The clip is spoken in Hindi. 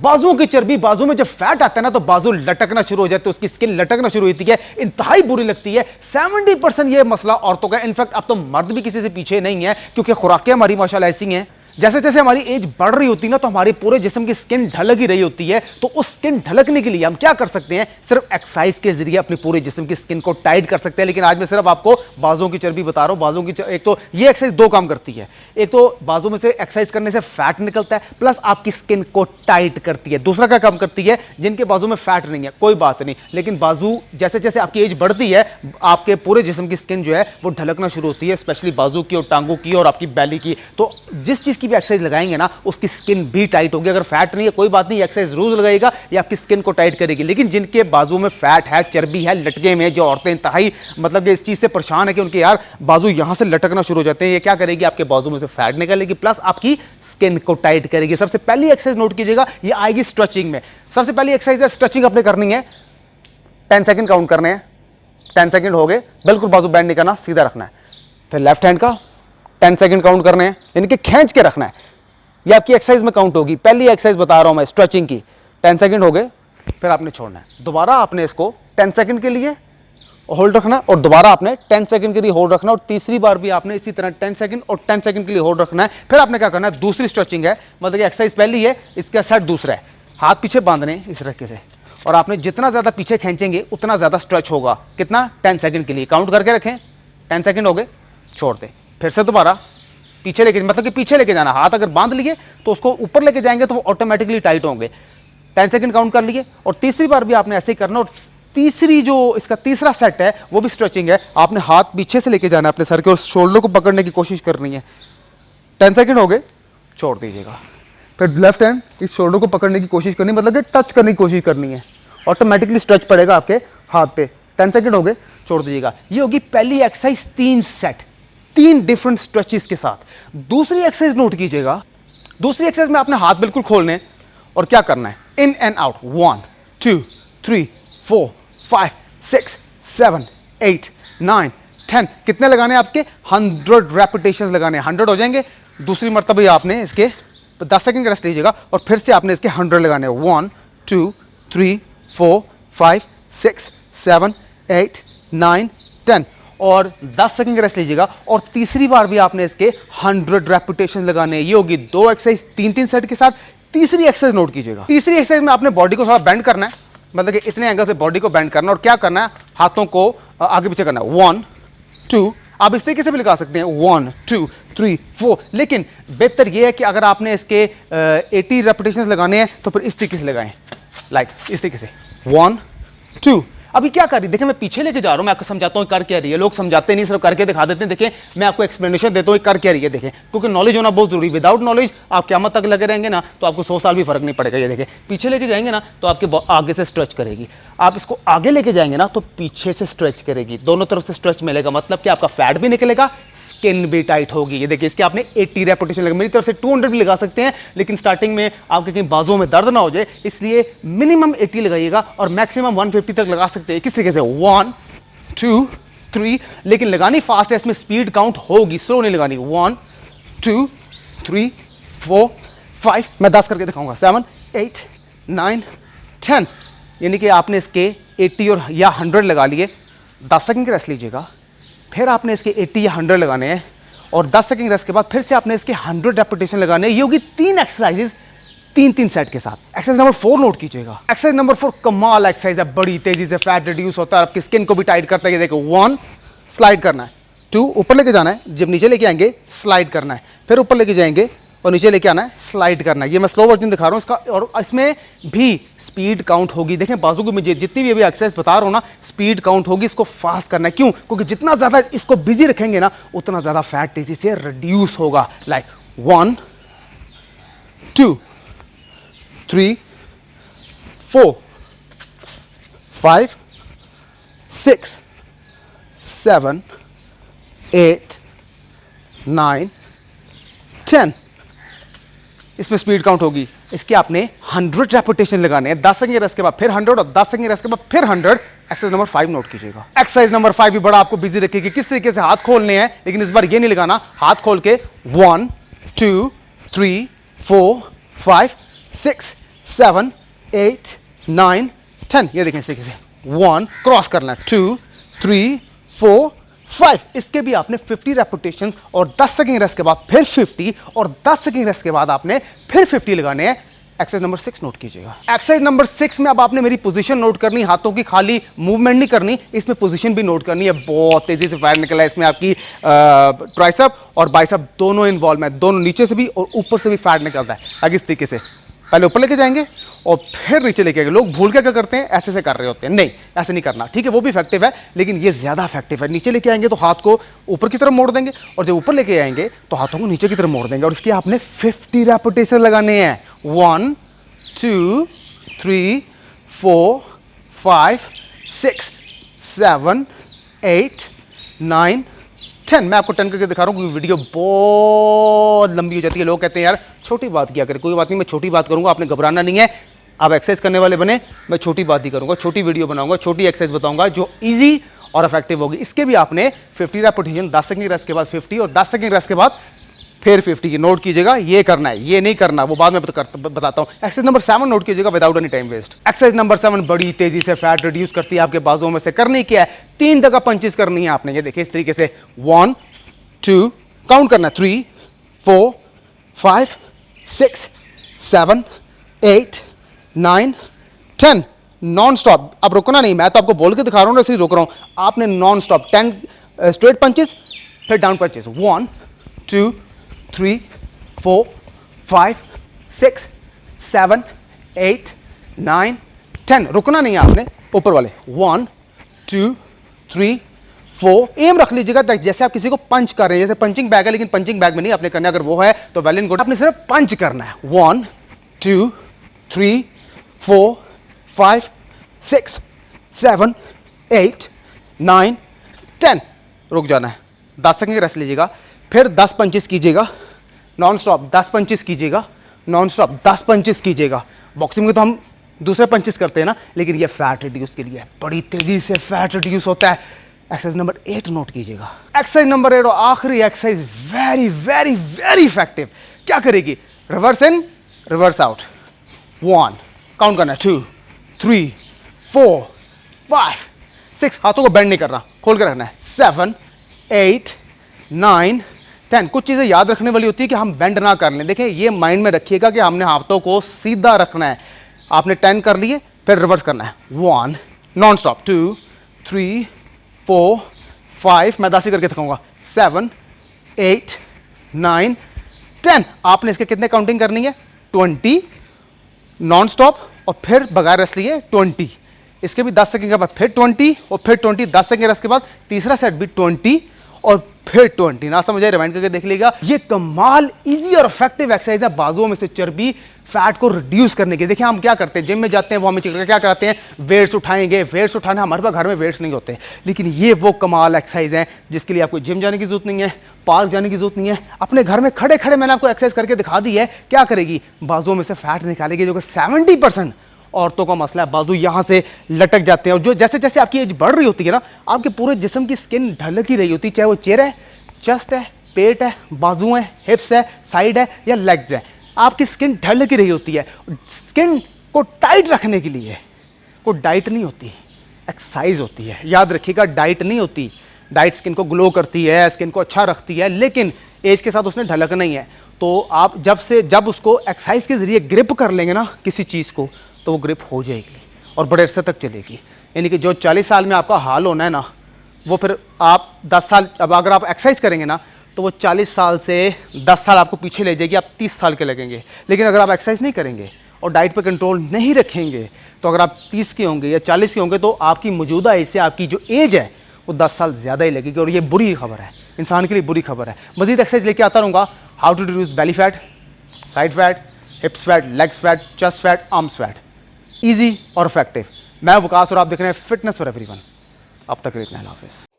बाजुओं की चर्बी, बाजू में जब फैट आता है ना तो बाजू लटकना शुरू हो जाते हैं, उसकी स्किन लटकना शुरू होती है, इंतहाई बुरी लगती है। 70% ये मसला औरतों का। इनफैक्ट अब तो मर्द भी किसी से पीछे नहीं है, क्योंकि खुराकें हमारी माशाल्लाह ऐसी हैं, जैसे जैसे हमारी एज बढ़ रही होती है ना तो हमारे पूरे जिस्म की स्किन ढलक ही रही होती है। तो उस स्किन ढलकने के लिए हम क्या कर सकते हैं? सिर्फ एक्सरसाइज के जरिए अपने पूरे जिस्म की स्किन को टाइट कर सकते हैं। लेकिन आज मैं सिर्फ आपको बाजुओं की चर्बी बता रहा हूं। बाजुओं की एक तो ये एक्सरसाइज दो काम करती है, एक तो बाजू में से एक्सरसाइज करने से फैट निकलता है, प्लस आपकी स्किन को टाइट करती है। दूसरा क्या काम करती है? जिनके बाजू में फैट नहीं है कोई बात नहीं, लेकिन बाजू जैसे जैसे आपकी एज बढ़ती है आपके पूरे जिस्म की स्किन जो है वो ढलकना शुरू होती है, स्पेशली बाजू की और टांगों की और आपकी बैली की। तो जिस चीज की भी एक्सरसाइज लगाएंगे ना उसकी स्किन भी टाइट होगी। अगर फैट नहीं है कोई बात नहीं, एक्सरसाइज रोज लगाएगा, ये आपकी स्किन को टाइट करेगी। लेकिन जिनके बाजू में फैट है, चर्बी है, लटके में, जो औरतें इंतहाई मतलब इस चीज से परेशान है कि उनके यार बाजू यहां से लटकना शुरू हो जाते हैं, ये क्या करेगी? आपके बाजू में से फैट निकालेगी, प्लस आपकी स्किन को टाइट करेगी। सबसे पहली एक्सरसाइज नोट कीजिएगा, ये आएगी स्ट्रेचिंग में। सबसे पहली एक्सरसाइज है स्ट्रेचिंग, अपने करनी है। 10 सेकंड काउंट करने हैं। 10 सेकंड हो गए, बिल्कुल बाजू बेंड नहीं करना, सीधा रखना है। फिर लेफ्ट हैंड का 10 सेकंड काउंट करने हैं, यानी कि खींच के रखना है। ये आपकी एक्सरसाइज में काउंट होगी। पहली एक्सरसाइज बता रहा हूं मैं स्ट्रेचिंग की। 10 सेकंड हो गए, फिर आपने छोड़ना है। दोबारा आपने इसको 10 सेकंड के लिए होल्ड रखना है और दोबारा आपने 10 सेकंड के लिए होल्ड रखना है और तीसरी बार भी आपने इसी तरह 10 सेकंड और 10 सेकंड के लिए होल्ड रखना है। फिर आपने क्या करना है? दूसरी स्ट्रेचिंग है, मतलब कि एक्सरसाइज पहली है, इसका सेट दूसरा है। हाथ पीछे बांधने इस तरीके से, और आपने जितना ज्यादा पीछे खींचेंगे उतना ज्यादा स्ट्रेच होगा। कितना? 10 सेकंड के लिए काउंट करके रखें। 10 सेकंड हो गए, छोड़ दें। फिर से दोबारा पीछे लेके, मतलब कि पीछे लेके जाना। हाथ अगर बांध लिए तो उसको ऊपर लेके जाएंगे तो वो ऑटोमेटिकली टाइट होंगे। 10 सेकंड काउंट कर लिए और तीसरी बार भी आपने ऐसे ही करना। और तीसरी जो इसका तीसरा सेट है वो भी स्ट्रेचिंग है। आपने हाथ पीछे से लेके जाना है अपने सर के और शोल्डर को पकड़ने की कोशिश करनी है। 10 सेकंड हो गए, छोड़ दीजिएगा। फिर लेफ्ट हैंड इस शोल्डर को पकड़ने की कोशिश करनी, मतलब कि टच करने की कोशिश करनी है। ऑटोमेटिकली स्ट्रेच पड़ेगा आपके हाथ पे। 10 सेकंड हो गए, छोड़ दीजिएगा। ये होगी पहली एक्सरसाइज, 3 सेट, 3 डिफरेंट स्ट्रेचेस के साथ। दूसरी एक्सरसाइज नोट कीजिएगा। दूसरी एक्सरसाइज में आपने हाथ बिल्कुल खोलने और क्या करना है? In and out. 1 2 3 4 5 6 7 8 9 10। कितने लगाने हैं आपके? 100 रेपिटेशंस लगाने हैं। 100 हो जाएंगे। दूसरी मरतबा आपने इसके 10 सेकंड का रेस्ट लीजिएगा और फिर से आपने इसके 100 लगाने हैं। 1 2 3 4 5 6 7 8 9 10 और 10 सेकंड का रेस्ट लीजिएगा। और तीसरी बार भी आपने इसके 100 रेपिटेशन लगाने हैं। ये होगी 2 एक्सरसाइज 3-3 सेट के साथ। तीसरी एक्सरसाइज नोट कीजिएगा। तीसरी एक्सरसाइज में आपने बॉडी को थोड़ा बेंड करना है, मतलब कि इतने एंगल से बॉडी को बेंड करना। और क्या करना है? हाथों को आगे पीछे करना है। 1 2, आप इस तरीके से भी लगा सकते हैं। 1 2 3 4। लेकिन बेहतर यह है कि अगर आपने इसके 80 रेपिटेशन लगाने हैं तो फिर इस तरीके से लगाएं, लाइक इस तरीके से। 1 2। अभी क्या कर रही है? देखिए मैं पीछे लेके जा रहा हूं, मैं आपको समझाता हूं कर क्या रही है। लोग समझाते नहीं, सिर्फ करके दिखा देते हैं। देखें मैं आपको एक्सप्लेनेशन देता हूं कर क्या रही है। देखें, क्योंकि नॉलेज होना बहुत जरूरी है। विदाउट नॉलेज आप क़यामत तक लगे रहेंगे ना तो आपको 100 साल भी फर्क नहीं पड़ेगा। ये देखें, पीछे लेके जाएंगे ना तो आपके आगे से स्ट्रेच करेगी, आप इसको आगे लेके जाएंगे ना तो पीछे से स्ट्रेच करेगी। दोनों तरफ से स्ट्रेच मिलेगा, मतलब कि आपका फैट भी निकलेगा, स्किन भी टाइट होगी। ये देखिए, इसके आपने 80 रेपिटेशन लगा। मेरी तरफ से 200 भी लगा सकते हैं, लेकिन स्टार्टिंग में आपके कहीं बाजुओं में दर्द ना हो जाए इसलिए मिनिमम 80 लगाइएगा और मैक्सिमम 150 तक लगा सकते हैं। किस तरीके से? 1 2 3। लेकिन लगानी फास्ट है, इसमें स्पीड काउंट होगी, स्लो नहीं लगानी। 1 2 3 4 5। मैं 10 करके दिखाऊंगा। 7 8 9 10। यानी कि आपने इसके 80 और या 100 लगा लिए। 10 सेकंड का रेस्ट लीजिएगा। फिर आपने इसके 80 या 100 लगाने हैं और 10 सेकंड रेस्ट के बाद फिर से आपने इसके 100 रेपिटेशन लगाने हैं। ये होगी 3 एक्सरसाइजेस 3-3 सेट के साथ। एक्सरसाइज नंबर 4 नोट कीजिएगा। एक्सरसाइज नंबर 4 कमाल एक्सरसाइज है, बड़ी तेजी से फैट रिड्यूस होता है, आपकी स्किन को भी टाइट करता है। ये देखो, 1 स्लाइड करना है, 2 ऊपर लेके जाना है, जब नीचे लेके आएंगे स्लाइड करना है, फिर ऊपर लेके जाएंगे और नीचे लेके आना है, स्लाइड करना है। ये मैं स्लो वर्जन दिखा रहा हूँ इसका, और इसमें भी स्पीड काउंट होगी। देखें बाजू को, मुझे जितनी भी अभी एक्सरसाइज बता रहा हूँ ना, स्पीड काउंट होगी। इसको फास्ट करना है। क्यों? क्योंकि जितना ज्यादा इसको बिजी रखेंगे ना उतना ज्यादा फैट तेजी से रिड्यूस होगा। लाइक 1 2 3 4 5 6 7 8 9 10। इसमें स्पीड काउंट होगी। इसके आपने 100 रेपिटेशन लगाने हैं। 10 सेकंड रेस्ट के बाद फिर 100 और 10 सेकंड रेस्ट के बाद फिर 100। एक्सरसाइज नंबर 5 नोट कीजिएगा। एक्सरसाइज नंबर 5 भी बड़ा आपको बिजी रखेगी। किस तरीके से? हाथ खोलने हैं, लेकिन इस बार ये नहीं लगाना। हाथ खोल के 1 2 3 4 5 6 7 8 9 10। ये देखें इस तरीके से 1 क्रॉस करना है, 2 3 4 5। इसके भी आपने 50 रेपिटेशंस और 10 सेकंड रेस्ट के बाद फिर 50 और 10 सेकंड रेस्ट के बाद आपने फिर 50 लगाने हैं। एक्सरसाइज नंबर 6 नोट कीजिएगा। एक्सरसाइज नंबर 6 में अब आपने मेरी पोजीशन नोट करनी, हाथों की खाली मूवमेंट नहीं करनी, इसमें पोजीशन भी नोट करनी है। बहुत तेजी से फायर निकला है इसमें, आपकी ट्राइसेप और बाइसेप दोनों इन्वॉल्व है, दोनों नीचे से भी और ऊपर से भी फायर निकलता है। आगे इस तरीके से पहले ऊपर लेके जाएंगे और फिर नीचे लेके आएंगे। लोग भूल के क्या करते हैं, ऐसे से कर रहे होते हैं, नहीं ऐसे नहीं करना, ठीक है वो भी इफेक्टिव है लेकिन ये ज्यादा इफेक्टिव है। नीचे लेके आएंगे तो हाथ को ऊपर की तरफ मोड़ देंगे और जब ऊपर लेके आएंगे तो हाथों को नीचे की तरफ मोड़ देंगे और इसके आपने 50 रेपिटेशन लगाने हैं। 1 2 3 4 5 6 7 8 9 10। मैं आपको 10 करके दिखा रहा हूँ क्योंकि वीडियो बहुत लंबी हो जाती है। लोग कहते हैं यार छोटी बात किया करें, कोई बात नहीं, मैं छोटी बात करूंगा, आपने घबराना नहीं है। आप एक्सरसाइज करने वाले बने, मैं छोटी बात ही करूंगा, छोटी वीडियो बनाऊंगा, छोटी एक्सरसाइज बताऊंगा जो इजी और इफेक्टिव होगी। इसके भी आपने 50 रेपिटेशन, 10 सेकंड रेस्ट के बाद 50 और 10 सेकंड रेस्ट के बाद फिर 50 की नोट कीजिएगा। ये करना है, ये नहीं करना, वो बाद में बताता हूं। एक्सरसाइज नंबर 7 नोट कीजिएगा without any time waste. Exercise number 7 बड़ी तेजी से फैट रिड्यूस करती है आपके बाजुओं में से। करनी क्या है, 3 जगह पंचेस करनी है आपने। ये देखिए इस तरीके से 1 2 काउंट करना, 3 4 5 6 7 8 9 10 नॉन स्टॉप। अब रुकना नहीं, मैं तो आपको बोल के दिखा रहा हूं, इसलिए रुक रहा हूं। आपने नॉन स्टॉप 10 स्ट्रेट पंचेस फिर डाउन पंचेस, 1 2 3 4 5 6 7 8 9 10। रुकना नहीं है आपने, ऊपर वाले 1 2 3 4। एम रख लीजिएगा जैसे आप किसी को पंच कर रहे हैं, जैसे पंचिंग बैग है लेकिन पंचिंग बैग में नहीं आपने करना। अगर वो है तो वेल एंड गुड, आपने सिर्फ पंच करना है। 1 2 3 4 5 6 7 8 9 10। रुक जाना है, 10 सेकंड रेस्ट लीजिएगा, फिर 10 पंचेस कीजिएगा नॉन स्टॉप, 10 पंचेस कीजिएगा नॉन स्टॉप, 10 पंचेस कीजिएगा। बॉक्सिंग में तो हम दूसरे पंचेस करते हैं ना, लेकिन ये फैट रिड्यूस के लिए है, बड़ी तेजी से फैट रिड्यूस होता है। एक्सरसाइज नंबर 8 नोट कीजिएगा। एक्सरसाइज नंबर 8 और आखिरी exercise very very very effective. क्या करेगी, रिवर्स इन रिवर्स आउट। 1 काउंट करना है, 2 3 4 5 6। हाथों को बेंड नहीं करना, खोल के रखना है। 7 8 9 10। कुछ चीजें याद रखने वाली होती है कि हम बेंड ना कर लें। देखिए ये माइंड में रखिएगा कि हमने हाथों को सीधा रखना है। आपने 10 कर लिए, फिर रिवर्स करना है। 1 नॉन स्टॉप, 2 3 4 5। मैं 10 ही करके दिखाऊंगा। 7 8 9 10। आपने इसके कितने काउंटिंग करनी है, 20 नॉन स्टॉप और फिर बगैर रेस्ट लिए 20। इसके भी 10 सेकंड के बाद फिर 20 और फिर 20, 10 सेकंड रेस्ट के बाद तीसरा सेट भी 20 और फिर 20। ना समझ आए, रिवाइंड करके देख लीजिएगा। ये कमाल इजी और इफेक्टिव एक्सरसाइज है बाजुओं में से चर्बी फैट को रिड्यूस करने की। देखिए हम क्या करते हैं, जिम में जाते हैं, वो हमें क्या करते हैं, वेट्स उठाएंगे। वेट्स उठाना, हमारे पास घर में वेट्स नहीं होते, लेकिन ये वो कमाल एक्सरसाइज है जिसके लिए आपको जिम जाने की जरूरत नहीं है, पार्क जाने की जरूरत नहीं है। अपने घर में खड़े खड़े मैंने आपको एक्सरसाइज करके दिखा दी है। क्या करेगी, बाजुओं में से फैट निकालेगी, जो कि 70% औरतों का मसला है। बाजू यहां से लटक जाते हैं और जो जैसे जैसे आपकी एज बढ़ रही होती है ना, आपके पूरे जिस्म की स्किन ढलक ही रही होती है, चाहे वो चेहरा है, चेस्ट है, पेट है, बाजू है, हिप्स है, साइड है या लेग्स है, आपकी स्किन ढलक ही रही होती है। स्किन को टाइट रखने के लिए कोई डाइट नहीं होती, एक्सरसाइज होती है। याद रखिएगा, डाइट नहीं होती। डाइट स्किन को ग्लो करती है, स्किन को अच्छा रखती है, लेकिन एज के साथ उसने ढलक नहीं है। तो आप जब उसको एक्सरसाइज के जरिए ग्रिप कर लेंगे ना किसी चीज़ को, तो वो ग्रिप हो जाएगी और बड़े अरसे तक चलेगी। यानी कि जो 40 साल में आपका हाल होना है ना, वो फिर आप 10 साल, अब अगर आप एक्सरसाइज करेंगे ना तो वो 40 साल से 10 साल आपको पीछे ले जाएगी, आप 30 साल के लगेंगे। लेकिन अगर आप एक्सरसाइज नहीं करेंगे और डाइट पे कंट्रोल नहीं रखेंगे, तो अगर आप 30 के होंगे या 40 के होंगे तो आपकी मौजूदा एज से आपकी जो एज है वो 10 साल ज़्यादा ही लगेगी। और ये बुरी खबर है, इंसान के लिए बुरी खबर है। मजीद एक्सरसाइज लेके आता रहूँगा। How to reduce belly fat, side fat, hips fat, legs fat, chest fat, arms fat, easy और इफेक्टिव। मैं वकास और आप देख रहे हैं फिटनेस फॉर एवरीवन। अब तक इतना, अल्लाह हाफिज़।